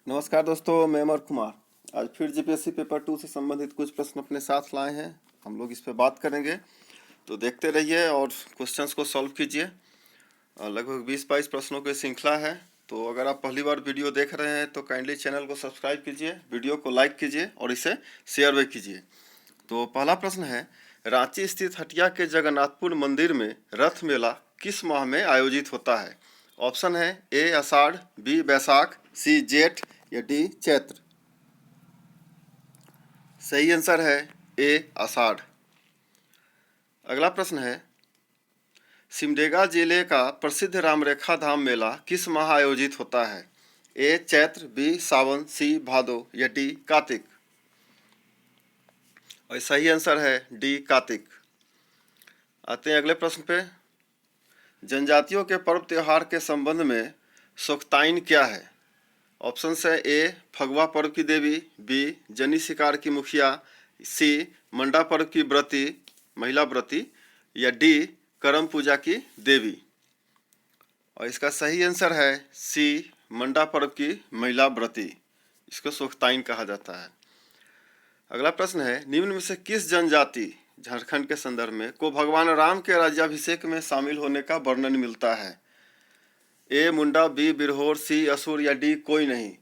नमस्कार दोस्तों, मैं अमर कुमार आज फिर जीपीएससी पेपर 2 से संबंधित कुछ प्रश्न अपने साथ लाए हैं। हम लोग इस पे बात करेंगे, तो देखते रहिए और क्वेश्चंस को सॉल्व कीजिए। लगभग 20-22 प्रश्नों की श्रृंखला है। तो अगर आप पहली बार वीडियो देख रहे हैं तो काइंडली चैनल को सब्सक्राइब कीजिए, वीडियो को लाइक कीजिए और इसे शेयर भी कीजिए। तो पहला प्रश्न है, रांची स्थित हटिया के जगन्नाथपुर मंदिर में रथ मेला किस माह में आयोजित होता है? ऑप्शन है ए आषाढ़, बी बैसाख, सी जेठ या डी चैत्र। सही आंसर है ए आषाढ़। अगला प्रश्न है, सिमडेगा जिले का प्रसिद्ध रामरेखा धाम मेला किस माह आयोजित होता है? ए चैत्र, बी सावन, सी भादो या डी कार्तिक। और सही आंसर है डी कार्तिक। आते हैं अगले प्रश्न पे। जनजातियों के पर्व त्योहार के संबंध में सोख्ताइन क्या है? ऑप्शन है ए फगवा पर्व की देवी, बी जनी शिकार की मुखिया, सी मंडा पर्व की व्रती महिला व्रती या डी करम पूजा की देवी। और इसका सही आंसर है सी मंडा पर्व की महिला व्रती। इसको सोख्ताइन कहा जाता है। अगला प्रश्न है, निम्न में से किस जनजाति झारखंड के संदर्भ में को भगवान राम के राज्याभिषेक में शामिल होने का वर्णन मिलता है? ए मुंडा, बी बिरहोर, सी असुर या डी कोई नहीं।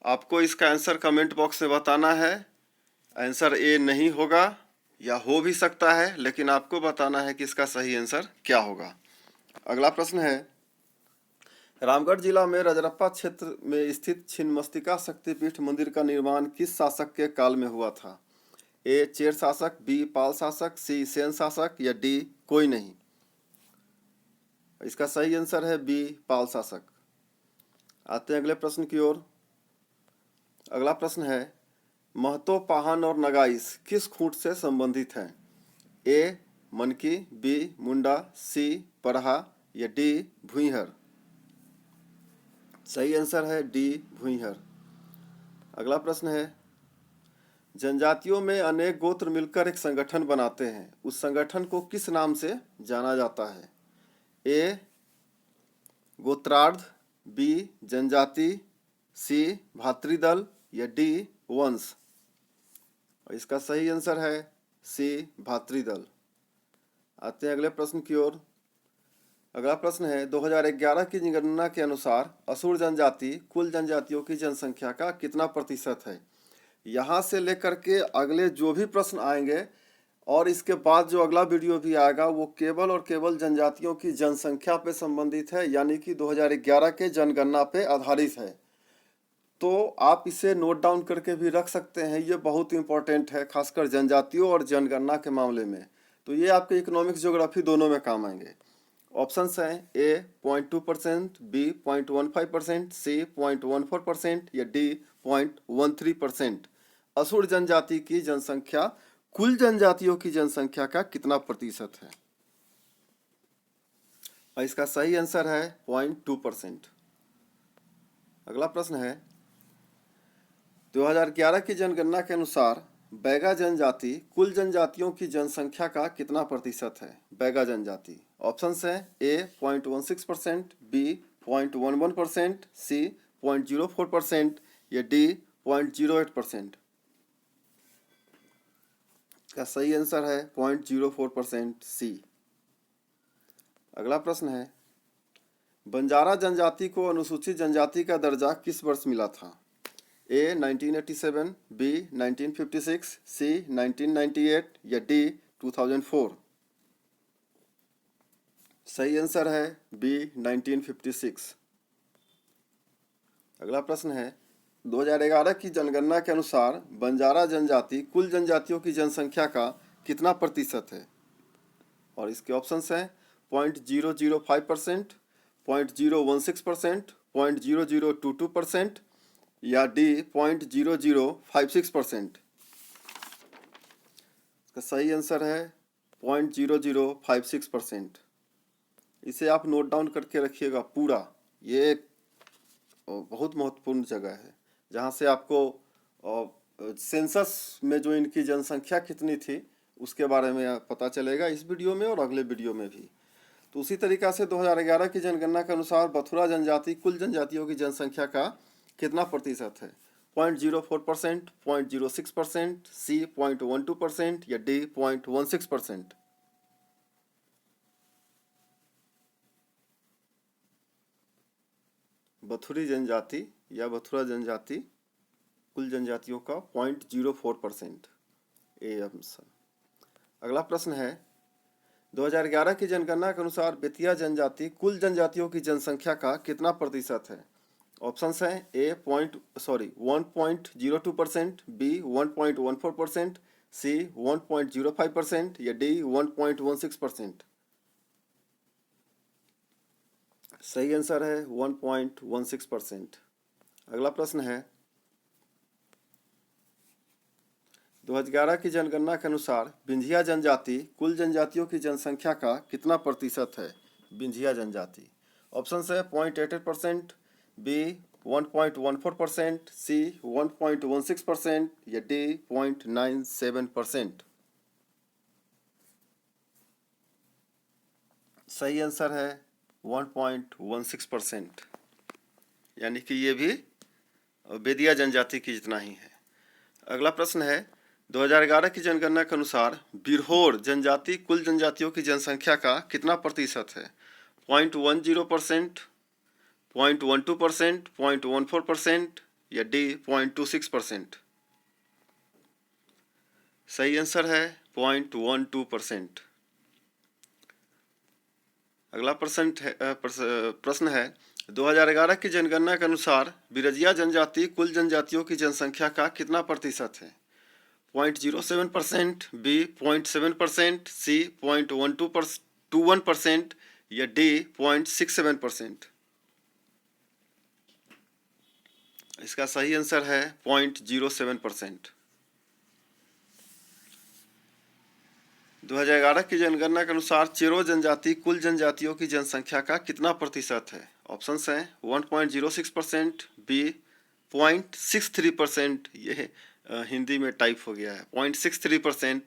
आपको इसका आंसर कमेंट बॉक्स में बताना है। आंसर ए नहीं होगा या हो भी सकता है, लेकिन आपको बताना है कि इसका सही आंसर क्या होगा। अगला प्रश्न है, रामगढ़ जिला में रजरप्पा क्षेत्र में स्थित छिन्नमस्तिका शक्तिपीठ मंदिर का निर्माण किस शासक के काल में हुआ था? ए चेर शासक, बी पाल शासक, सी सेन शासक या डी कोई नहीं। इसका सही आंसर है बी पाल शासक। आते हैं अगले प्रश्न की ओर। अगला प्रश्न है, महतो, पाहन और नगाइस किस खूंट से संबंधित हैं? ए मनकी, बी मुंडा, सी परहा या डी भुईहर। सही आंसर है डी भुईहर। अगला प्रश्न है, जनजातियों में अनेक गोत्र मिलकर एक संगठन बनाते हैं, उस संगठन को किस नाम से जाना जाता है? ए गोत्रार्ध, बी जनजाति, सी भातृदल या डी वंश। और इसका सही आंसर है सी भातृदल। आते हैं अगले प्रश्न की ओर। अगला प्रश्न है, 2011 की जनगणना के अनुसार असुर जनजाति कुल जनजातियों की जनसंख्या का कितना प्रतिशत है? यहाँ से लेकर के अगले जो भी प्रश्न आएंगे और इसके बाद जो अगला वीडियो भी आएगा वो केवल और केवल जनजातियों की जनसंख्या पे संबंधित है, यानी कि 2011 के जनगणना पे आधारित है। तो आप इसे नोट डाउन करके भी रख सकते हैं, ये बहुत इंपॉर्टेंट है, खासकर जनजातियों और जनगणना के मामले में। तो ये आपके इकोनॉमिक्स ज्योग्राफी दोनों में काम आएंगे। ऑप्शंस हैं ए 0.2%, बी 0.15%, सी 0.14% या डी 0.13%। असुर जनजाति की जनसंख्या कुल जनजातियों की जनसंख्या का कितना प्रतिशत है? और इसका सही आंसर है 0.2%। अगला प्रश्न है, 2011 की जनगणना के अनुसार बैगा जनजाति कुल जनजातियों की जनसंख्या का कितना प्रतिशत है? बैगा जनजाति। ऑप्शंस हैं ए 0.16%, बी 0.11%, सी 0.04% या डी 0.08%। का सही आंसर है 0.04% सी। अगला प्रश्न है, बंजारा जनजाति को अनुसूचित जनजाति का दर्जा किस वर्ष मिला था? ए 1987, बी 1956, सी 1998 या डी 2004। सही आंसर है बी 1956। अगला प्रश्न है, 2011 की जनगणना के अनुसार बंजारा जनजाति कुल जनजातियों की जनसंख्या का कितना प्रतिशत है? और इसके ऑप्शंस हैं 0.005%, 0.016%, 0.0022% या डी 0.0056%। इसका सही आंसर है 0.0056%। इसे आप नोट डाउन करके रखिएगा पूरा। ये एक बहुत महत्वपूर्ण जगह है जहाँ से आपको सेंसस में जो इनकी जनसंख्या कितनी थी उसके बारे में पता चलेगा, इस वीडियो में और अगले वीडियो में भी। तो उसी तरीक़ा से 2011 की जनगणना के अनुसार बथुरा जनजाति कुल जनजातियों की जनसंख्या का कितना प्रतिशत है? 0.04%, 0.06%, सी 0.12% या डी 0.16%? बथुरी जनजाति या बथुरा जनजाति कुल जनजातियों का 0.04%, ए आंसर। अगला प्रश्न है 2011 की जनगणना के अनुसार बेतिया जनजाति कुल जनजातियों की जनसंख्या का कितना प्रतिशत है? ऑप्शंस हैं ए 1.02%, बी 1.14%, सी 1.05% या डी 1.16%? सही आंसर है 1.16%। अगला प्रश्न है 2011 की जनगणना के अनुसार विंध्या जनजाति कुल जनजातियों की जनसंख्या का कितना प्रतिशत है? विंध्या जनजाति। ऑप्शन है 0.88%, बी 1.14%, सी 1.16% या डी 0.97%? सही आंसर है 1.16%, यानी कि ये भी बेदिया जनजाति की जितना ही है। अगला प्रश्न है 2011 की जनगणना के अनुसार बिरहोर जनजाति कुल जनजातियों की जनसंख्या का कितना प्रतिशत है? 0.10%, 0.12%, 0.14% या डी 0.26%? सही आंसर है 0.12%। अगला प्रश्न है 2011 की जनगणना के अनुसार बिरजिया जनजाति कुल जनजातियों की जनसंख्या का कितना प्रतिशत है? 0.07%, बी 0.7%, सी 0.21% या डी 0.67%? इसका सही आंसर है 0.07%। 2011 की जनगणना के अनुसार चेरो जनजाति कुल जनजातियों की जनसंख्या का कितना प्रतिशत है? ऑप्शंस हैं 1.06%, बी 0.63%, ये हिंदी में टाइप हो गया है, 0.63%,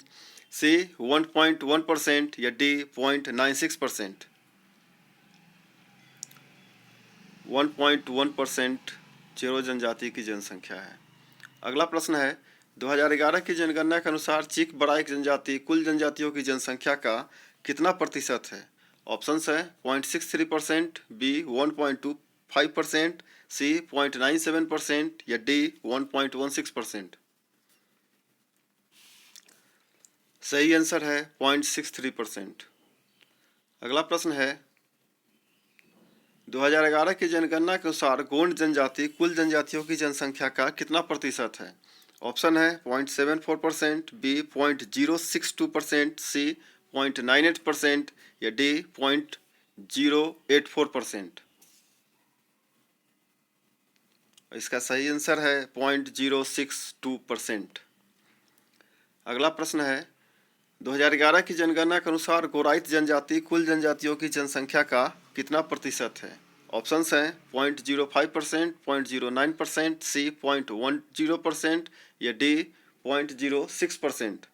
सी 1.1% या डी 0.96%? 1.1% चेरो जनजाति की जनसंख्या है। अगला प्रश्न है 2011 की जनगणना के अनुसार चीक बराइक जनजाति कुल जनजातियों की जनसंख्या का कितना प्रतिशत है? ऑप्शंस है 0.63%, बी 1.25%, सी 0.97% या डी 1.16%? सही आंसर है 0.63%। अगला प्रश्न है 2011 की जनगणना के अनुसार गोंड जनजाति कुल जनजातियों की जनसंख्या का कितना प्रतिशत है? ऑप्शन है 0.74%, बी 0.062%, सी 0.98% या डी 0.084%? इसका सही आंसर है 0.062%। अगला प्रश्न है 2011 की जनगणना के अनुसार गोराइत जनजाति कुल जनजातियों की जनसंख्या का कितना प्रतिशत है? ऑप्शंस हैं 0.05%, 0.09%, सी 0.10% या डी 0.06%?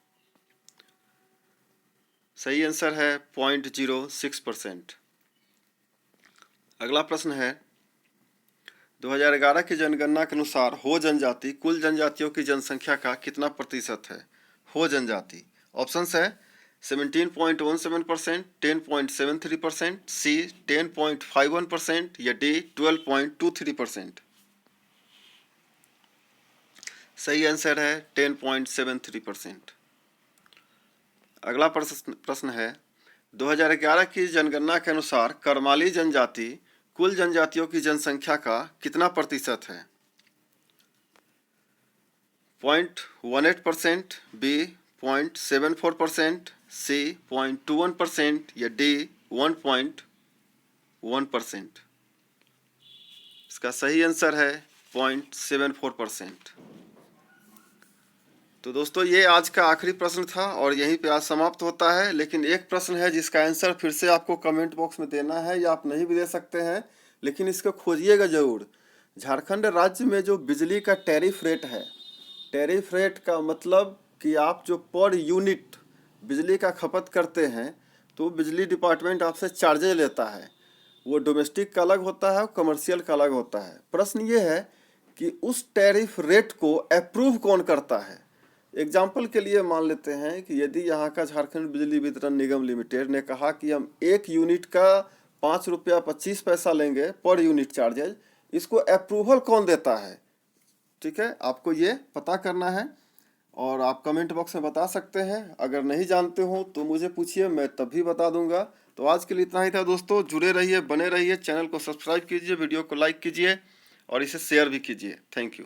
सही आंसर है 0.06%। अगला प्रश्न है 2011 की जनगणना के अनुसार हो जनजाति कुल जनजातियों की जनसंख्या का कितना प्रतिशत है? हो जनजाति। ऑप्शंस है 17.17%, 10.73%, सी 10.51% या डी 12.23%? सही आंसर है 10.73%। अगला प्रश्न है 2011 की जनगणना के अनुसार करमाली जनजाति कुल जनजातियों की जनसंख्या का कितना प्रतिशत है? 0.18%, बी 0.74%, सी 0.21% या डी 1.1%? इसका सही आंसर है 0.74%। तो दोस्तों ये आज का आखिरी प्रश्न था और यहीं पे आज समाप्त होता है, लेकिन एक प्रश्न है जिसका आंसर फिर से आपको कमेंट बॉक्स में देना है या आप नहीं भी दे सकते हैं, लेकिन इसको खोजिएगा ज़रूर। झारखंड राज्य में जो बिजली का टैरिफ रेट है, टैरिफ रेट का मतलब कि आप जो पर यूनिट बिजली का खपत करते हैं तो बिजली डिपार्टमेंट आपसे चार्जेज लेता है। वो डोमेस्टिक का अलग होता है और कमर्शियल का अलग होता है। प्रश्न ये है कि उस टैरिफ रेट को अप्रूव कौन करता है। एग्जाम्पल के लिए मान लेते हैं कि यदि यहाँ का झारखंड बिजली वितरण निगम लिमिटेड ने कहा कि हम 1 यूनिट का 5 रुपया 25 पैसा लेंगे पर यूनिट चार्जेज, इसको अप्रूवल कौन देता है। ठीक है, आपको ये पता करना है और आप कमेंट बॉक्स में बता सकते हैं। अगर नहीं जानते हो तो मुझे पूछिए, मैं तभी बता दूंगा। तो आज के लिए इतना ही था दोस्तों। जुड़े रहिए, बने रहिए, चैनल को सब्सक्राइब कीजिए, वीडियो को लाइक कीजिए और इसे शेयर भी कीजिए। Thank you.